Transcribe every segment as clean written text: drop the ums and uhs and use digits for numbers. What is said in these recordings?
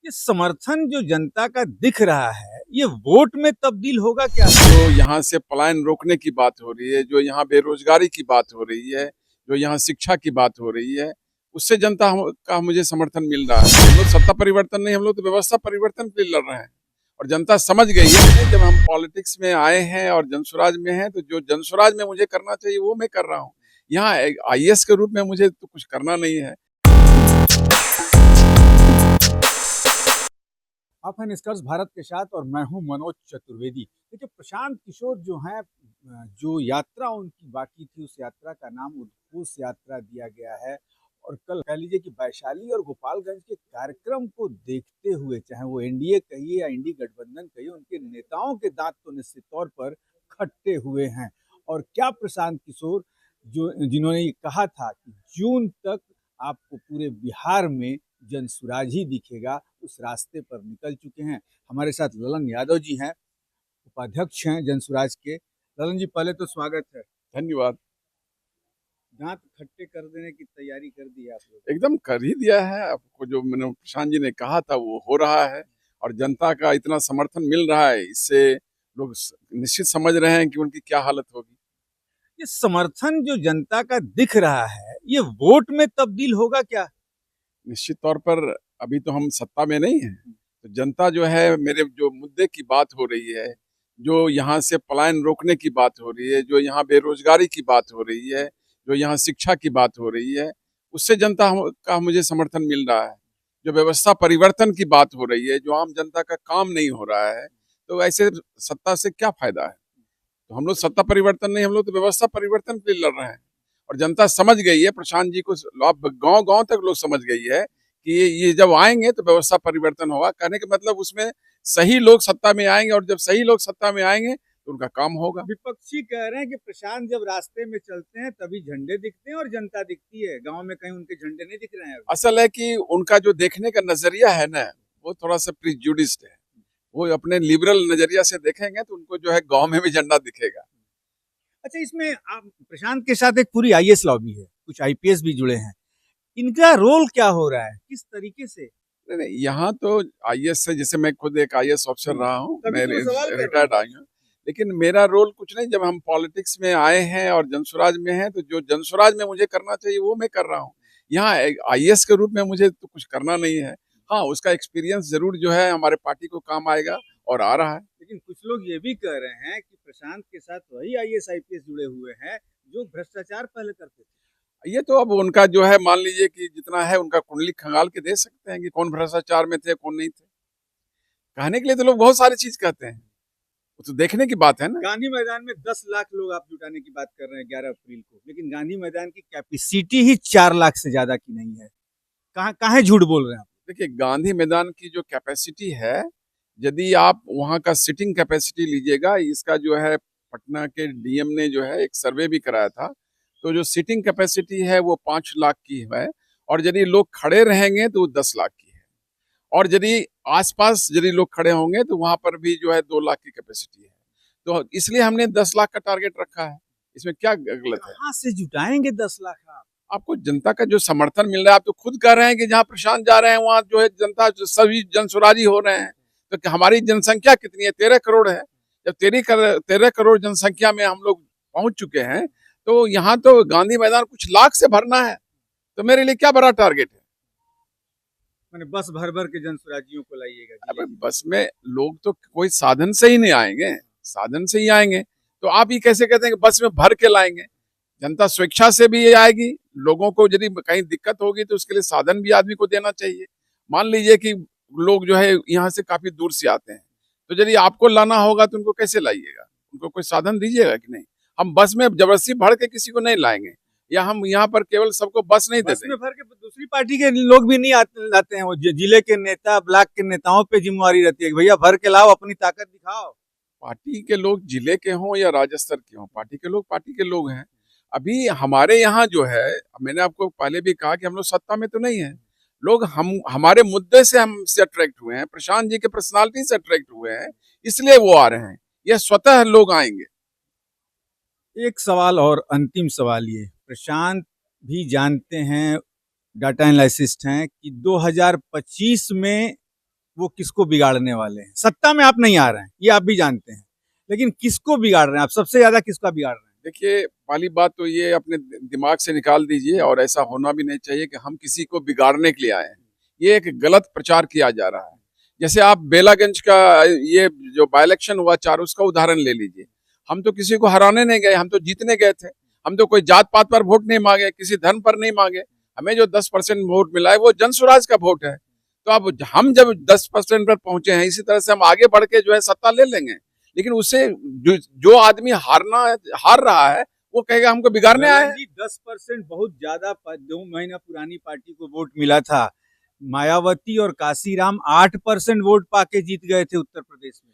ये समर्थन जो जनता का दिख रहा है, ये वोट में तब्दील होगा क्या? जो यहाँ से पलायन रोकने की बात हो रही है, जो यहाँ बेरोजगारी की बात हो रही है, जो यहाँ शिक्षा की बात हो रही है, उससे जनता का मुझे समर्थन मिल रहा है। हम लोग सत्ता परिवर्तन नहीं, हम लोग तो व्यवस्था परिवर्तन के लिए लड़ रहे हैं। और जनता समझ गई है, जब हम पॉलिटिक्स में आए हैं और जनसुराज में हैं, तो जो जनसुराज में मुझे करना चाहिए वो मैं कर रहा हूँ। यहाँ आईएएस के रूप में मुझे तो कुछ करना नहीं है। आप हैं निष्कर्ष भारत के साथ और मैं हूं मनोज चतुर्वेदी। देखिए, प्रशांत किशोर जो हैं, जो यात्रा उनकी बाकी थी, उस यात्रा का नाम उद्घोष यात्रा दिया गया है। और कल कह लीजिए कि वैशाली और गोपालगंज के कार्यक्रम को देखते हुए, चाहे वो एनडीए कहिए या इंडी गठबंधन कहिए, उनके नेताओं के दांत तो निश्चित तौर पर खट्टे हुए हैं। और क्या प्रशांत किशोर, जो जिन्होंने ये कहा था कि जून तक आपको पूरे बिहार में जनसुराज ही दिखेगा, उस रास्ते पर निकल चुके हैं। हमारे साथ ललन यादव जी हैं, उपाध्यक्ष हैं जनसुराज के। ललन जी, पहले तो स्वागत है। धन्यवाद। दांत खट्टे कर देने की तैयारी कर दी है आप लोग? एकदम कर ही दिया है। आपको जो मैंने प्रशांत जी ने कहा था वो हो रहा है, और जनता का इतना समर्थन मिल रहा है, इससे लोग निश्चित समझ रहे हैं कि उनकी क्या हालत होगी। ये समर्थन जो जनता का दिख रहा है, ये वोट में तब्दील होगा क्या? निश्चित तौर पर अभी तो हम सत्ता में नहीं है, तो जनता जो है, मेरे जो मुद्दे की बात हो रही है, जो यहाँ से पलायन रोकने की बात हो रही है, जो यहाँ बेरोजगारी की बात हो रही है, जो यहाँ शिक्षा की बात हो रही है, उससे जनता का मुझे समर्थन मिल रहा है। जो व्यवस्था परिवर्तन की बात हो रही है, जो आम जनता का काम नहीं हो रहा है, तो ऐसे सत्ता से क्या फायदा है। तो हम लोग सत्ता परिवर्तन नहीं, हम लोग तो व्यवस्था परिवर्तन के लिए लड़ रहे हैं। और जनता समझ गई है, प्रशांत जी को अब गांव गांव तक लोग समझ गई है कि ये जब आएंगे तो व्यवस्था परिवर्तन होगा। कहने का मतलब उसमें सही लोग सत्ता में आएंगे, और जब सही लोग सत्ता में आएंगे तो उनका काम होगा। विपक्षी कह रहे हैं कि प्रशांत जब रास्ते में चलते हैं तभी झंडे दिखते हैं और जनता दिखती है। गांव में कहीं उनके झंडे नहीं दिख रहे हैं अभी। असल है कि उनका जो देखने का नजरिया है ना, वो थोड़ा सा प्रिजुडिस्ड है। वो अपने लिबरल नजरिया से देखेंगे तो उनको जो है गांव में भी झंडा दिखेगा। अच्छा, इसमें आप प्रशांत के साथ एक पूरी आईएएस लॉबी है, कुछ आईपीएस भी जुड़े हैं। इनका रोल क्या हो रहा है, किस तरीके से? नहीं नहीं, यहाँ तो आईएएस से, जैसे मैं खुद एक आईएएस ऑफिसर रहा हूँ, तभी मैं तो मैं सवाल कर रहा रिटायर्ड आई हूँ। लेकिन मेरा रोल कुछ नहीं। जब हम पॉलिटिक्स में आए हैं और जनसुराज में हैं, तो जो जनसुराज में मुझे करना चाहिए वो मैं कर रहा हूँ। यहाँ आईएएस के रूप में मुझे तो कुछ करना नहीं है। हाँ, उसका एक्सपीरियंस जरूर जो है हमारे पार्टी को काम आएगा, और आ रहा है। लेकिन कुछ लोग ये भी कह रहे हैं कि प्रशांत के साथ वही आईएएस आईपीएस जुड़े हुए हैं जो भ्रष्टाचार पहले करते थे। ये तो अब उनका जो है, मान लीजिए कि जितना है उनका कुंडली खंगाल के दे सकते हैं कि कौन भ्रष्टाचार में थे, कौन नहीं थे। कहने के लिए तो लोग बहुत सारी चीज कहते हैं, वो तो देखने की बात है ना। गांधी मैदान में 10 लाख लोग आप जुटाने की बात कर रहे हैं 11 अप्रैल को, लेकिन गांधी मैदान की कैपेसिटी ही 4 लाख से ज्यादा की नहीं है। कहाँ कहाँ झूठ बोल रहे हैं आप? देखिए, गांधी मैदान की जो कैपेसिटी है, यदि आप वहाँ का सिटिंग कैपेसिटी लीजिएगा, इसका जो है पटना के डीएम ने जो है एक सर्वे भी कराया था, तो जो सिटिंग कैपेसिटी है वो 5 लाख की है। और यदि लोग खड़े रहेंगे तो वो 10 लाख की है। और यदि आसपास यदि लोग खड़े होंगे तो वहां पर भी जो है 2 लाख की कैपेसिटी है। तो इसलिए हमने 10 लाख का टारगेट रखा है। इसमें क्या गलत है? कहाँ से जुटाएंगे 10 लाख आप? आपको जनता का जो समर्थन मिल रहा है, आप तो खुद कह रहे हैं कि जहाँ प्रशांत जा रहे हैं वहां जो है जनता सभी जनसुराजी हो रहे हैं। तो हमारी जनसंख्या कितनी है? 13 करोड़ है। जब 13 करोड़ जनसंख्या में हम लोग पहुंच चुके हैं, तो यहाँ तो गांधी मैदान कुछ लाख से भरना है। तो मेरे लिए क्या बड़ा टारगेट है? मैंने बस भर भर के जनसुराजियों को लाइएगा अब जिले बस में लोग तो कोई साधन से ही नहीं आएंगे, साधन से ही आएंगे। तो आप ये कैसे कहते हैं कि बस में भर के लाएंगे? जनता स्वेच्छा से भी ये आएगी। लोगों को यदि कहीं दिक्कत होगी तो उसके लिए साधन भी आदमी को देना चाहिए। मान लीजिए कि लोग जो है यहाँ से काफी दूर से आते हैं, तो यदि आपको लाना होगा तो उनको कैसे लाइएगा? उनको कोई साधन दीजिएगा कि नहीं? हम बस में जबरदस्ती भर के किसी को नहीं लाएंगे, या हम यहाँ पर केवल सबको बस नहीं बस देते। में भर के दूसरी पार्टी के लोग भी नहीं लाते हैं। वो जिले के नेता, ब्लॉक के नेताओं पे जिम्मेवारी रहती है कि भैया भर के लाओ, अपनी ताकत दिखाओ। पार्टी के लोग जिले के हों या राज्य स्तर के हों, पार्टी के लोग पार्टी के लोग हैं। अभी हमारे यहाँ जो है, मैंने आपको पहले भी कहा कि हम लोग सत्ता में तो नहीं है। लोग हमारे मुद्दे से हमसे अट्रैक्ट हुए हैं, प्रशांत जी के पर्सनालिटी से अट्रैक्ट हुए हैं, इसलिए वो आ रहे हैं। ये स्वतः लोग आएंगे। एक सवाल और अंतिम सवाल, ये प्रशांत भी जानते हैं, डाटा एनालिसिस्ट हैं, कि 2025 में वो किसको बिगाड़ने वाले हैं। सत्ता में आप नहीं आ रहे हैं, ये आप भी जानते हैं, लेकिन किसको बिगाड़ रहे हैं आप, सबसे ज्यादा किसका बिगाड़ रहे हैं? देखिए, पहली बात तो ये अपने दिमाग से निकाल दीजिए, और ऐसा होना भी नहीं चाहिए कि हम किसी को बिगाड़ने के लिए आए हैं। ये एक गलत प्रचार किया जा रहा है। जैसे आप बेलागंज का ये जो बाई इलेक्शन हुआ 4, उसका उदाहरण ले लीजिए। हम तो किसी को हराने नहीं गए, हम तो जीतने गए थे। हम तो कोई जात पात पर वोट नहीं मांगे, किसी धर्म पर नहीं मांगे। हमें जो 10% वोट मिला है वो जन स्वराज का वोट है। तो अब हम जब 10% पर पहुंचे हैं, इसी तरह से हम आगे बढ़ के जो है सत्ता ले लेंगे। लेकिन उससे जो आदमी हार रहा है, वो कहेगा हमको बिगाड़ने आए हैं। 10% बहुत ज्यादा, 2 महीना पुरानी पार्टी को वोट मिला था। मायावती और काशीराम 8% वोट पाके जीत गए थे उत्तर प्रदेश में।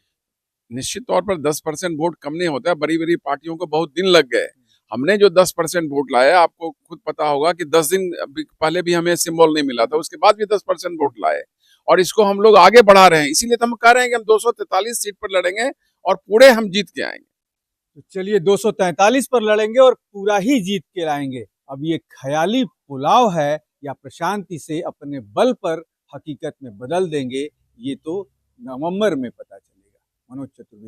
निश्चित तौर पर 10% वोट कम नहीं होता है, बड़ी बड़ी पार्टियों को बहुत दिन लग गए। हमने जो 10% वोट लाया, आपको खुद पता होगा कि 10 दिन पहले भी हमें सिंबल नहीं मिला था, उसके बाद भी 10% वोट लाए, और इसको हम लोग आगे बढ़ा रहे हैं। इसीलिए तो हम कह रहे हैं कि हम 243 सीट पर लड़ेंगे और पूरे हम जीत के आएंगे। तो चलिए 243 पर लड़ेंगे और पूरा ही जीत के लाएंगे। अब ये ख्याली पुलाव है या प्रशांति से अपने बल पर हकीकत में बदल देंगे, ये तो नवंबर में पता चलेगा। मनोज चतुर्वेदी।